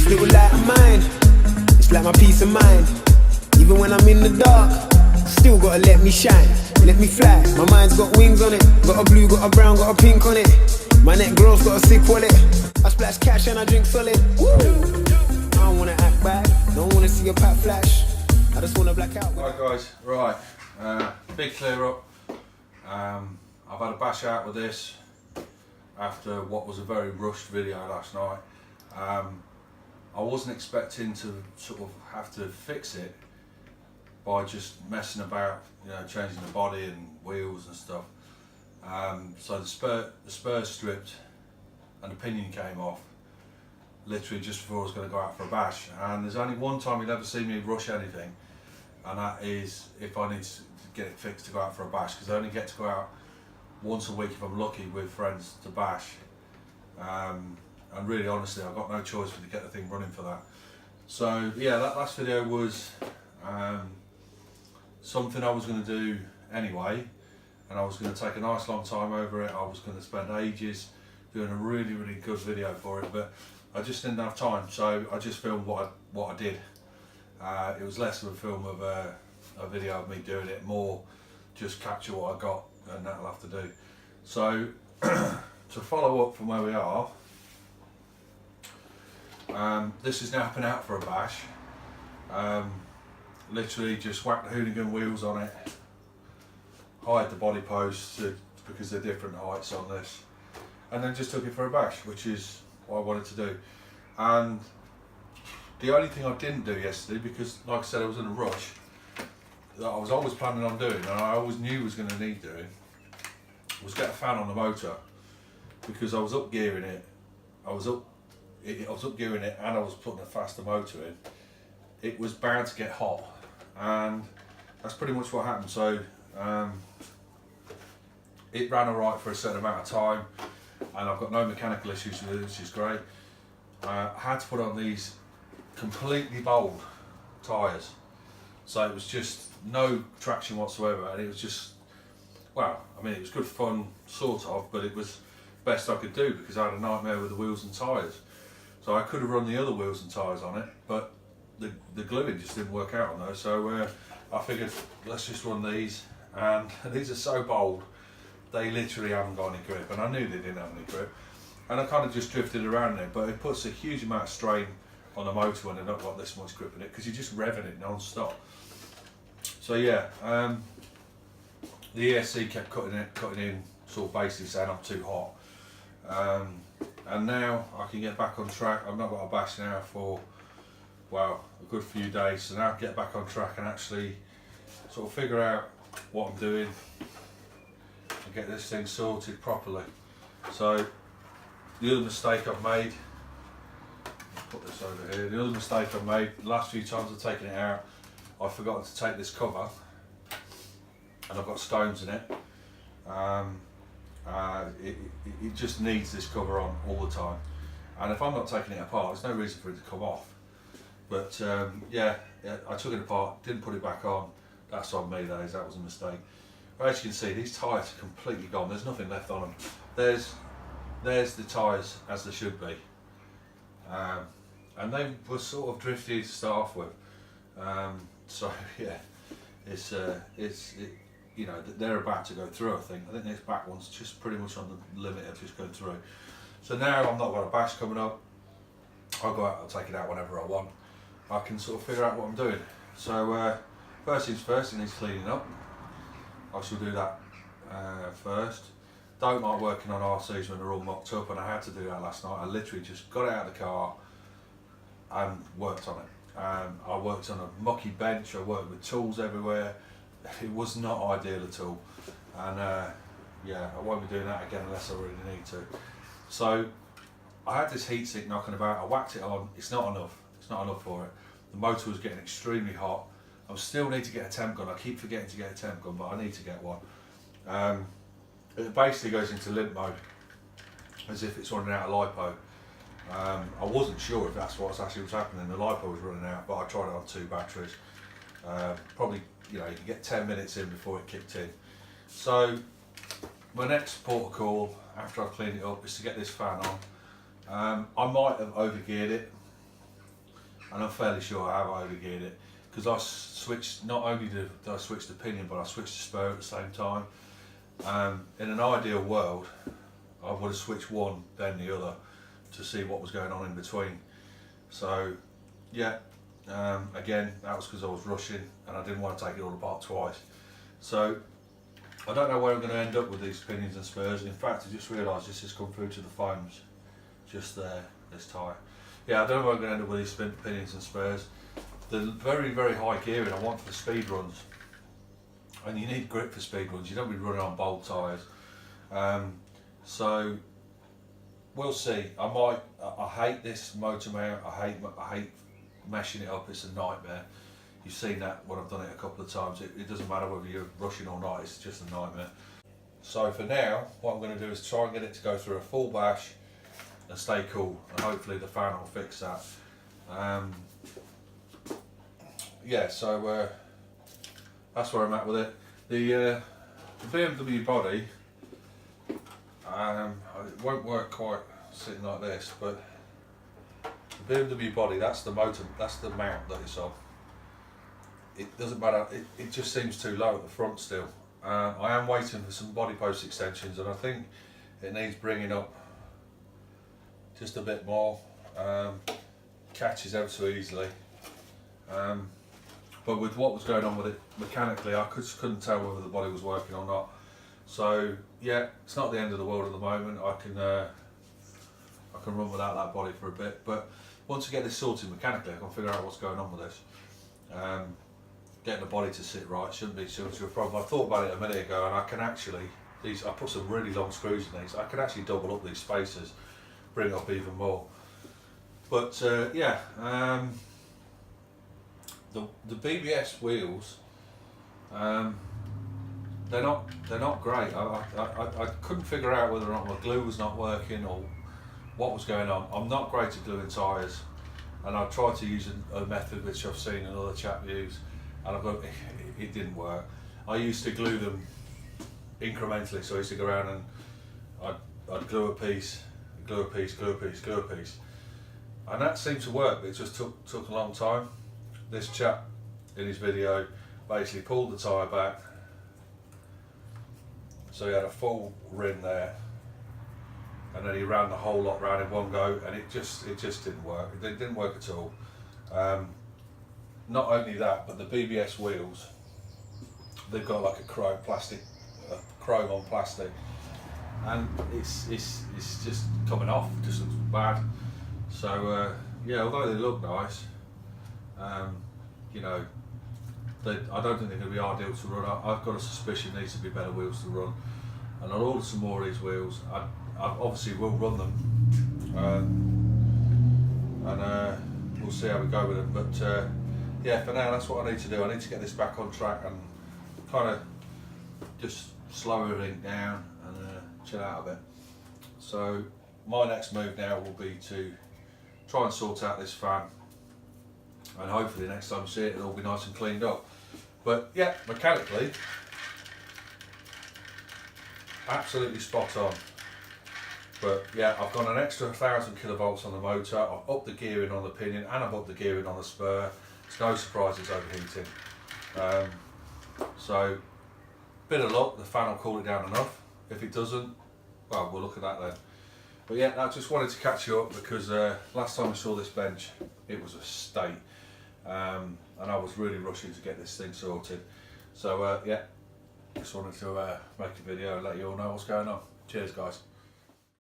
little light of mine, it's like my peace of mind. Even when I'm in the dark, still gotta let me shine, let me fly. My mind's got wings on it, got a blue, got a brown, got a pink on it. My neck girl's got a sick wallet. I splash cash and I drink solid. Woo! I don't wanna act bad, don't wanna see a pat flash. I just wanna black out. Right guys, right, big clear up. I've had a bash out with this after what was a very rushed video last night. I wasn't expecting to sort of have to fix it by just messing about, you know, changing the body and wheels and stuff. So the spurs stripped and the pinion came off literally just before I was going to go out for a bash. And there's only one time you'll ever see me rush anything, and that is if I need to get it fixed to go out for a bash, because I only get to go out once a week if I'm lucky with friends to bash. And really honestly, I've got no choice but to get the thing running for that. So yeah, that last video was something I was going to do anyway, and I was going to take a nice long time over it. I was going to spend ages doing a really good video for it, but I just didn't have time, so I just filmed what I did. It was less of a film of a video of me doing it, more just capture what I got, and that'll have to do. So to follow up from where we are, this has now been out for a bash. Literally just whacked the Hoonigan wheels on it, hired the body posts because they're different heights on this, and then just took it for a bash, which is what I wanted to do. And the only thing I didn't do yesterday, because like I said I was in a rush, that I was always planning on doing, and I always knew was going to need doing, was get a fan on the motor, because I was up gearing it. I was up gearing it and I was putting a faster motor in. It was bound to get hot, and that's pretty much what happened. So it ran alright for a certain amount of time, and I've got no mechanical issues with it, which is great. I had to put on these completely bowled tyres, so it was just no traction whatsoever, and it was just, well, I mean, it was good fun sort of, but it was best I could do because I had a nightmare with the wheels and tyres. So I could have run the other wheels and tyres on it, but the gluing just didn't work out on those. So I figured let's just run these, and these are so bold, they literally haven't got any grip, and I knew they didn't have any grip, and I kind of just drifted around there, but it puts a huge amount of strain on the motor when they've not got this much grip in it, because you're just revving it non-stop. So yeah, the ESC kept cutting in, sort of basically saying I'm too hot. And now I can get back on track. I've not got a bash now for, well, a good few days, so now I can get back on track and actually sort of figure out what I'm doing and get this thing sorted properly. So the other mistake I've made, I'll put this over here, the other mistake I've made, the last few times I've taken it out, I've forgotten to take this cover, and I've got stones in it. It just needs this cover on all the time, and if I'm not taking it apart, there's no reason for it to come off. But yeah, I took it apart, didn't put it back on. That's on me, that was a mistake. But as you can see, these tyres are completely gone. There's nothing left on them. There's the tyres as they should be, and they were sort of drifty to start off with. So yeah, it's you know, they're about to go through. I think this back one's just pretty much on the limit of just going through. So now I'm not got a bash coming up. I'll go out, I'll take it out whenever I want. I can sort of figure out what I'm doing. So first things first, it needs cleaning up. I shall do that first. Don't like working on RCs when they're all mocked up, and I had to do that last night. I literally just got it out of the car and worked on it. I worked on a mucky bench, I worked with tools everywhere. It was not ideal at all, and yeah, I won't be doing that again unless I really need to. So I had this heatsink knocking about, I whacked it on, it's not enough for it. The motor was getting extremely hot. I still need to get a temp gun. I keep forgetting to get a temp gun, but I need to get one. It basically goes into limp mode, as if it's running out of LiPo. I wasn't sure if that's what actually was happening. The LiPo was running out, but I tried it on 2 batteries. Probably, you know, you can get 10 minutes in before it kicked in. So my next port of call after I've cleaned it up is to get this fan on. I might have overgeared it, and I'm fairly sure I have overgeared it, because I switched, not only did I switch the pinion, but I switched the spur at the same time. In an ideal world, I would have switched one then the other to see what was going on in between. So yeah, again, that was because I was rushing and I didn't want to take it all apart twice. So I don't know where I'm going to end up with these pinions and spurs. In fact, I just realised this has come through to the foams just there, this tyre. Yeah, I don't know where I'm going to end up with these pinions and spurs. The very, very high gearing I want for speed runs, and you need grip for speed runs. You don't be running on bold tyres. So we'll see. I hate this motor mount. I hate meshing it up. It's a nightmare. You've seen that when I've done it a couple of times. It doesn't matter whether you're rushing or not. It's just a nightmare. So for now, what I'm going to do is try and get it to go through a full bash and stay cool, and hopefully the fan will fix that. Yeah, so that's where I'm at with it. The BMW body, it won't work quite sitting like this, but the BMW body, that's the motor, that's the mount that it's on. It doesn't matter, it just seems too low at the front still. I am waiting for some body post extensions, and I think it needs bringing up just a bit more. Catches ever so easily. But with what was going on with it mechanically, I couldn't tell whether the body was working or not. So yeah, it's not the end of the world at the moment. I can run without that body for a bit, but once I get this sorted mechanically, I can figure out what's going on with this. Getting the body to sit right shouldn't be too much of a problem. I thought about it a minute ago, and I can actually, I put some really long screws in these. I can actually double up these spacers, bring up even more. But yeah. The BBS wheels, they're not great. I couldn't figure out whether or not my glue was not working or what was going on. I'm not great at gluing tyres, and I tried to use a method which I've seen another chap use, and it didn't work. I used to glue them incrementally, so I used to go around and I'd glue a piece, glue a piece, glue a piece, glue a piece, and that seemed to work, but it just took a long time. This chap in his video basically pulled the tyre back, so he had a full rim there, and then he ran the whole lot round in one go, and it just didn't work. It didn't work at all. Not only that, but the BBS wheels, they've got like a chrome on plastic, and it's just coming off. It just looks bad. So yeah, although they look nice, you know, I don't think they're going to be ideal to run. I've got a suspicion these would be better wheels to run, and I'll order some more of these wheels. I obviously will run them, and we'll see how we go with them. But yeah, for now, that's what I need to do. I need to get this back on track and kind of just slow everything down and chill out a bit. So my next move now will be to try and sort out this fan, and hopefully next time I see it, it'll all be nice and cleaned up. But yeah, mechanically, absolutely spot on. But yeah, I've got an extra 1,000 kilovolts on the motor, I've upped the gearing on the pinion, and I've upped the gearing on the spur. It's no surprise it's overheating. So, bit of luck, the fan will cool it down enough. If it doesn't, well, we'll look at that then. But yeah, I just wanted to catch you up because last time I saw this bench, it was a state. And I was really rushing to get this thing sorted. So yeah, just wanted to make a video and let you all know what's going on. Cheers guys.